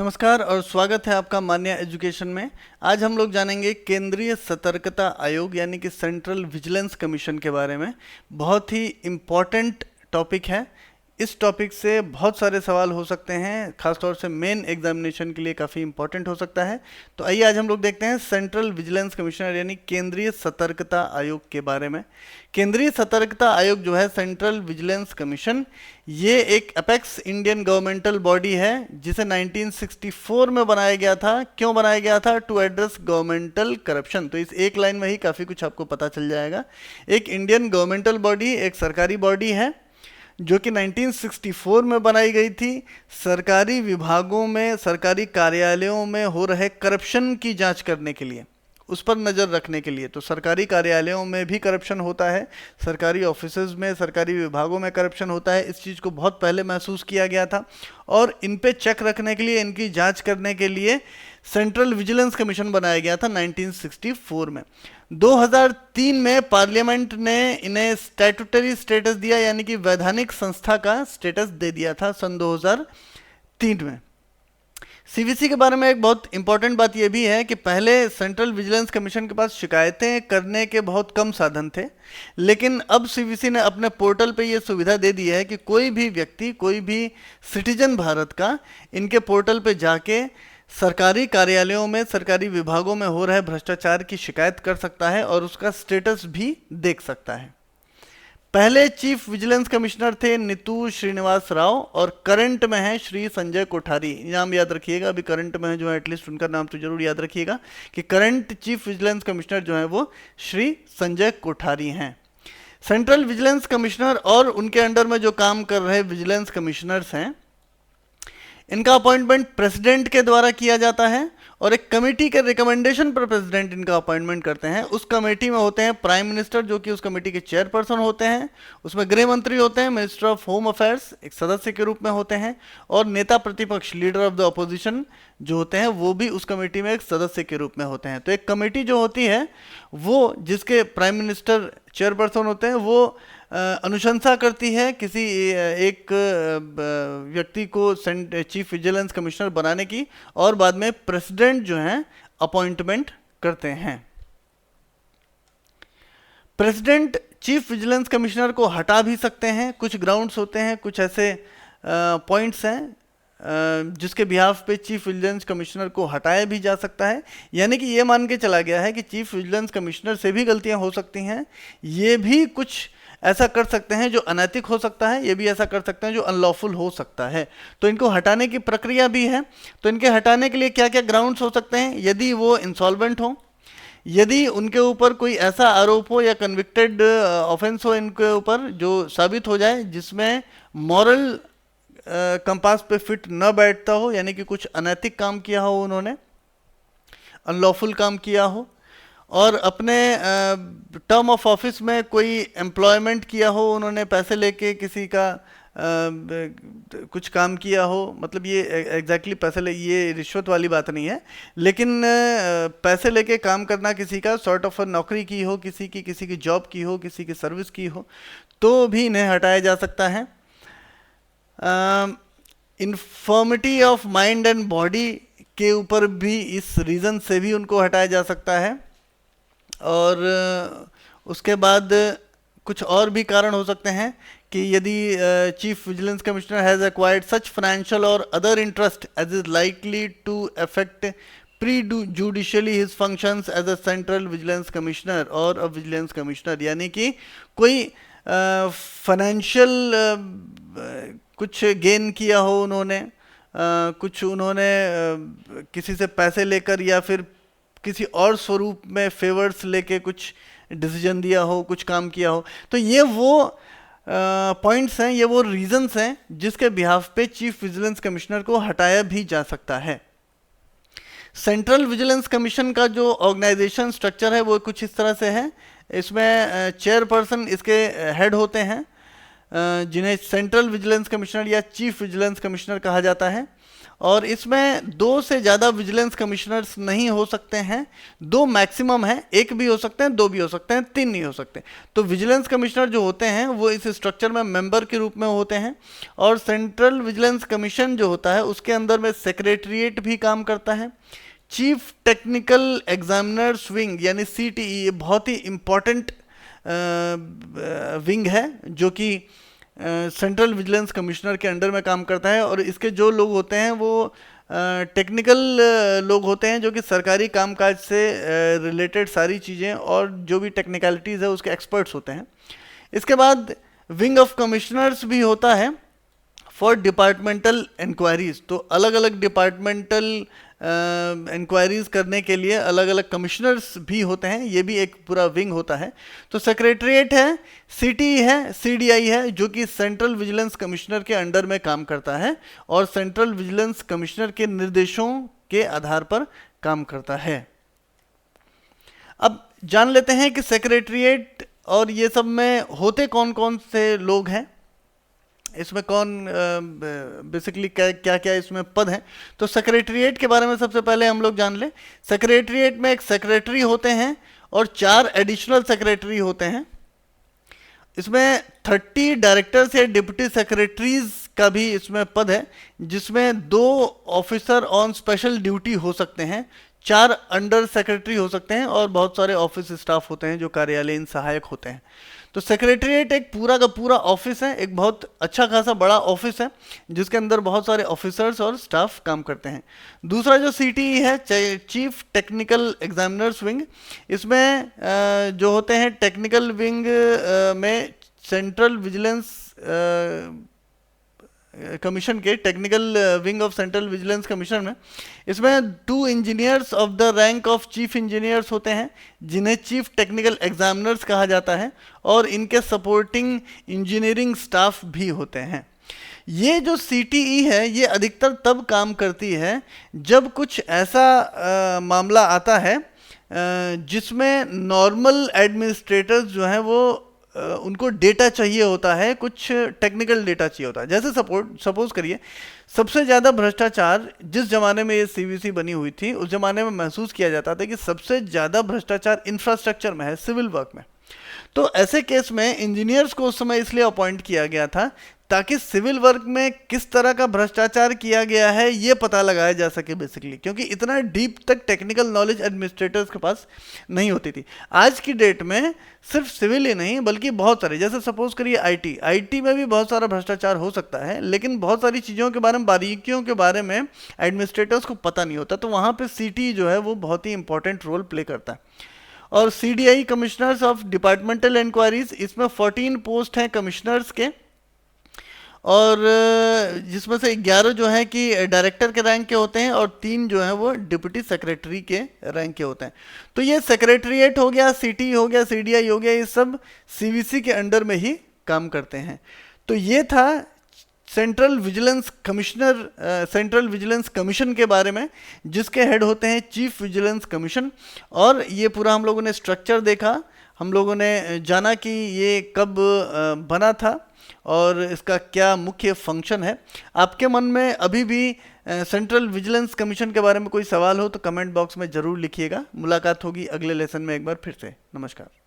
नमस्कार और स्वागत है आपका मान्या एजुकेशन में। आज हम लोग जानेंगे केंद्रीय सतर्कता आयोग यानी कि सेंट्रल विजिलेंस कमीशन के बारे में। बहुत ही इम्पॉर्टेंट टॉपिक है। इस टॉपिक से बहुत सारे सवाल हो सकते हैं, खासतौर से मेन एग्जामिनेशन के लिए काफ़ी इम्पॉर्टेंट हो सकता है। तो आइए आज हम लोग देखते हैं सेंट्रल विजिलेंस कमिश्नर यानी केंद्रीय सतर्कता आयोग के बारे में। केंद्रीय सतर्कता आयोग जो है सेंट्रल विजिलेंस कमीशन, ये एक अपेक्स इंडियन गवर्नमेंटल बॉडी है जिसे 1964 में बनाया गया था। क्यों बनाया गया था? To address governmental corruption. तो इस एक लाइन में ही काफ़ी कुछ आपको पता चल जाएगा। एक इंडियन गवर्नमेंटल बॉडी, एक सरकारी बॉडी है जो कि 1964 में बनाई गई थी। सरकारी विभागों में, सरकारी कार्यालयों में हो रहे करप्शन की जांच करने के लिए, उस पर नज़र रखने के लिए। तो सरकारी कार्यालयों में भी करप्शन होता है, सरकारी ऑफिसेज में, सरकारी विभागों में करप्शन होता है। इस चीज़ को बहुत पहले महसूस किया गया था और इन पे चेक रखने के लिए, इनकी जांच करने के लिए सेंट्रल विजिलेंस कमीशन बनाया गया था 1964 में। 2003 में पार्लियामेंट ने इन्हें स्टैट्यूटरी स्टेटस दिया, यानी कि वैधानिक संस्था का स्टेटस दे दिया था सन 2003 में। सीवीसी के बारे में एक बहुत इंपॉर्टेंट बात यह भी है कि पहले सेंट्रल विजिलेंस कमीशन के पास शिकायतें करने के बहुत कम साधन थे, लेकिन अब सीवीसी ने अपने पोर्टल पे ये सुविधा दे दी है कि कोई भी व्यक्ति, कोई भी सिटीजन भारत का इनके पोर्टल पे जाके सरकारी कार्यालयों में, सरकारी विभागों में हो रहे भ्रष्टाचार की शिकायत कर सकता है और उसका स्टेटस भी देख सकता है। पहले चीफ विजिलेंस कमिश्नर थे नीतू श्रीनिवास राव और करंट में है श्री संजय कोठारी। नाम याद रखिएगा, अभी करंट में है जो है, एटलीस्ट उनका नाम तो जरूर याद रखिएगा कि करंट चीफ विजिलेंस कमिश्नर जो है वो श्री संजय कोठारी हैं। सेंट्रल विजिलेंस कमिश्नर और उनके अंडर में जो काम कर रहे विजिलेंस कमिश्नर्स हैं, इनका अपॉइंटमेंट प्रेसिडेंट के द्वारा किया जाता है और एक कमेटी के रिकमेंडेशन पर प्रेसिडेंट इनका अपॉइंटमेंट करते हैं। उस कमेटी में होते हैं प्राइम मिनिस्टर, जो कि उस कमेटी के चेयरपर्सन होते हैं। उसमें गृह मंत्री होते हैं, मिनिस्टर ऑफ होम अफेयर्स एक सदस्य के रूप में होते हैं, और नेता प्रतिपक्ष, लीडर ऑफ द अपोजिशन जो होते हैं, वो भी उस कमेटी में एक सदस्य के रूप में होते हैं। तो एक कमेटी जो होती है वो, जिसके प्राइम मिनिस्टर चेयरपर्सन होते हैं, वो अनुशंसा करती है किसी एक व्यक्ति को चीफ विजिलेंस कमिश्नर बनाने की, और बाद में प्रेसिडेंट जो हैं अपॉइंटमेंट करते हैं। प्रेसिडेंट चीफ विजिलेंस कमिश्नर को हटा भी सकते हैं। कुछ ग्राउंड्स होते हैं, कुछ ऐसे पॉइंट्स हैं जिसके बिहाफ पे चीफ विजिलेंस कमिश्नर को हटाया भी जा सकता है। यानी कि ये मान के चला गया है कि चीफ विजिलेंस कमिश्नर से भी गलतियां हो सकती हैं। ये भी कुछ ऐसा कर सकते हैं जो अनैतिक हो सकता है, ये भी ऐसा कर सकते हैं जो अनलॉफुल हो सकता है। तो इनको हटाने की प्रक्रिया भी है। तो इनके हटाने के लिए क्या क्या ग्राउंड्स हो सकते हैं? यदि वो इंसॉल्वेंट हो, यदि उनके ऊपर कोई ऐसा आरोप हो या कन्विक्टेड ऑफेंस हो इनके ऊपर जो साबित हो जाए जिसमें मॉरल कंपास पे फिट न बैठता हो, यानी कि कुछ अनैतिक काम किया हो उन्होंने, अनलॉफुल काम किया हो, और अपने टर्म ऑफ ऑफिस में कोई एम्प्लॉयमेंट किया हो उन्होंने, पैसे लेके किसी का कुछ काम किया हो। मतलब ये एग्जैक्टली पैसे ले, ये रिश्वत वाली बात नहीं है, लेकिन पैसे लेके काम करना, किसी का सॉर्ट ऑफ नौकरी की हो, किसी की जॉब की हो, किसी की सर्विस की हो, तो भी इन्हें हटाया जा सकता है। Infirmity of mind and body के ऊपर भी इस रीज़न से भी उनको हटाया जा सकता है। और उसके बाद कुछ और भी कारण हो सकते हैं कि यदि chief vigilance commissioner has acquired such financial or other interest as is likely to affect prejudicially his functions as a central vigilance commissioner or a vigilance commissioner, यानी कि कोई फाइनेंशियल कुछ गेन किया हो उन्होंने, कुछ उन्होंने किसी से पैसे लेकर या फिर किसी और स्वरूप में फेवर्स लेके कुछ डिसीजन दिया हो, कुछ काम किया हो, तो ये वो पॉइंट्स हैं, ये वो रीजंस हैं जिसके बिहाफ पे चीफ विजिलेंस कमिश्नर को हटाया भी जा सकता है। सेंट्रल विजिलेंस कमीशन का जो ऑर्गेनाइजेशन स्ट्रक्चर है वो कुछ इस तरह से है। इसमें चेयरपर्सन इसके हेड होते हैं जिन्हें सेंट्रल विजिलेंस कमिश्नर या चीफ विजिलेंस कमिश्नर कहा जाता है, और इसमें 2 से ज़्यादा विजिलेंस कमिश्नर्स नहीं हो सकते हैं, 2 मैक्सिमम है, 1 भी हो सकते हैं, 2 भी हो सकते हैं, 3 नहीं हो सकते। तो विजिलेंस कमिश्नर जो होते हैं वो इस स्ट्रक्चर में मेंबर के रूप में होते हैं। और सेंट्रल विजिलेंस कमीशन जो होता है उसके अंदर में सेक्रेटरीट भी काम करता है। चीफ टेक्निकल एग्जामिनर्स विंग यानी CTE, ये बहुत ही इम्पॉर्टेंट विंग है जो कि सेंट्रल विजिलेंस कमिश्नर के अंडर में काम करता है। और इसके जो लोग होते हैं वो टेक्निकल लोग होते हैं जो कि सरकारी कामकाज से रिलेटेड सारी चीज़ें और जो भी टेक्निकलिटीज़ है उसके एक्सपर्ट्स होते हैं। इसके बाद विंग ऑफ कमिश्नर्स भी होता है फॉर डिपार्टमेंटल इंक्वायरीज। तो अलग अलग डिपार्टमेंटल इंक्वायरीज करने के लिए अलग अलग कमिश्नर्स भी होते हैं, ये भी एक पूरा विंग होता है। तो सेक्रेटरीट है, CTE है, CDI है जो कि सेंट्रल विजिलेंस कमिश्नर के अंडर में काम करता है और सेंट्रल विजिलेंस कमिश्नर के निर्देशों के आधार पर काम करता है। अब जान लेते हैं कि सेक्रेटरीट और ये सब में होते कौन कौन से लोग हैं, इसमें कौन बेसिकली क्या क्या इसमें पद हैं। तो सेक्रेटरीट के बारे में सबसे पहले हम लोग जान लें। सेक्रेटरीट में एक सेक्रेटरी होते हैं और 4 एडिशनल सेक्रेटरी होते हैं। इसमें 30 डायरेक्टर्स या डिप्टी सेक्रेटरीज का भी इसमें पद है, जिसमें 2 ऑफिसर ऑन स्पेशल ड्यूटी हो सकते हैं, 4 अंडर सेक्रेटरी हो सकते हैं और बहुत सारे ऑफिस स्टाफ होते हैं जो कार्यालयीन सहायक होते हैं। तो सेक्रेटरीट एक पूरा का पूरा ऑफिस है, एक बहुत अच्छा खासा बड़ा ऑफिस है जिसके अंदर बहुत सारे ऑफिसर्स और स्टाफ काम करते हैं। दूसरा जो CTE है, चीफ टेक्निकल एग्जामिनर्स विंग, इसमें जो होते हैं टेक्निकल विंग में सेंट्रल विजिलेंस कमीशन के technical wing of central vigilance commission में इसमें 2 engineers of the rank of chief engineers होते हैं जिन्हें चीफ टेक्निकल एग्जामिनर्स कहा जाता है और इनके सपोर्टिंग इंजीनियरिंग स्टाफ भी होते हैं। ये जो CTE है ये अधिकतर तब काम करती है जब कुछ ऐसा मामला आता है जिसमें नॉर्मल एडमिनिस्ट्रेटर्स जो हैं वो उनको डेटा चाहिए होता है, कुछ टेक्निकल डेटा चाहिए होता है। जैसे सपोज करिए सबसे ज़्यादा भ्रष्टाचार जिस ज़माने में ये CVC बनी हुई थी उस ज़माने में महसूस किया जाता था कि सबसे ज़्यादा भ्रष्टाचार इंफ्रास्ट्रक्चर में है, सिविल वर्क में। तो ऐसे केस में इंजीनियर्स को उस समय इसलिए अपॉइंट किया गया था ताकि सिविल वर्क में किस तरह का भ्रष्टाचार किया गया है ये पता लगाया जा सके बेसिकली, क्योंकि इतना डीप तक टेक्निकल नॉलेज एडमिनिस्ट्रेटर्स के पास नहीं होती थी। आज की डेट में सिर्फ सिविल ही नहीं बल्कि बहुत सारे, जैसे सपोज करिए IT में भी बहुत सारा भ्रष्टाचार हो सकता है, लेकिन बहुत सारी चीज़ों के बारे में, बारीकियों के बारे में एडमिनिस्ट्रेटर्स को पता नहीं होता, तो वहाँ पर CTE जो है वो बहुत ही इंपॉर्टेंट रोल प्ले करता है। और CDI commissioners of departmental inquiries, इसमें 14 पोस्ट हैं कमिश्नर्स के और जिसमें से 11 जो है कि डायरेक्टर के रैंक के होते हैं और 3 जो हैं वो डिप्टी सेक्रेटरी के रैंक के होते हैं। तो ये सेक्रेटरीट हो गया, CTE हो गया, CDI हो गया, ये सब CVC के अंडर में ही काम करते हैं। तो ये था सेंट्रल विजिलेंस कमीशन के बारे में, जिसके हेड होते हैं चीफ विजिलेंस कमीशन। और ये पूरा हम लोगों ने स्ट्रक्चर देखा, हम लोगों ने जाना कि ये कब बना था और इसका क्या मुख्य फंक्शन है। आपके मन में अभी भी सेंट्रल विजिलेंस कमीशन के बारे में कोई सवाल हो तो कमेंट बॉक्स में ज़रूर लिखिएगा। मुलाकात होगी अगले लेसन में एक बार फिर से। नमस्कार।